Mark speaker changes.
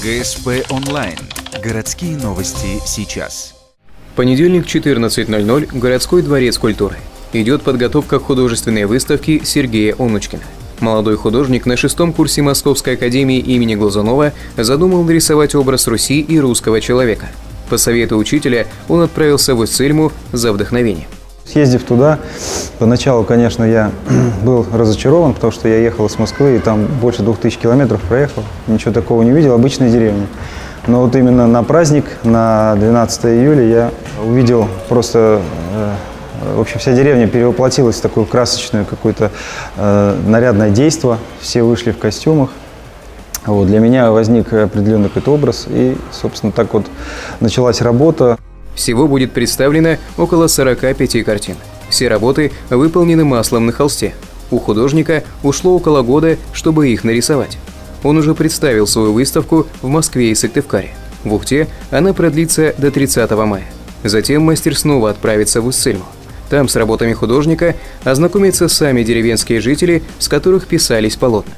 Speaker 1: ГСП онлайн. Городские новости сейчас.
Speaker 2: Понедельник, 14:00, Городской дворец культуры. Идет подготовка к художественной выставке Сергея Онучкина. Молодой художник на 6-м курсе Московской академии имени Глазунова задумал нарисовать образ Руси и русского человека. По совету учителя он отправился в Усть-Цильму за вдохновением.
Speaker 3: Съездив туда, поначалу, конечно, я был разочарован, потому что я ехал из Москвы, и там больше 2000 километров проехал, ничего такого не видел, обычная деревня. Но вот именно на праздник, на 12 июля, я увидел просто, в общем, вся деревня перевоплотилась в такое красочное какое-то нарядное действо, все вышли в костюмах. Вот, для меня возник определенный какой-то образ, и, собственно, так вот началась работа.
Speaker 2: Всего будет представлено около 45 картин. Все работы выполнены маслом на холсте. У художника ушло около года, чтобы их нарисовать. Он уже представил свою выставку в Москве и Сыктывкаре. В Ухте она продлится до 30 мая. Затем мастер снова отправится в Усть-Цильму. Там с работами художника ознакомятся сами деревенские жители, с которых писались полотна.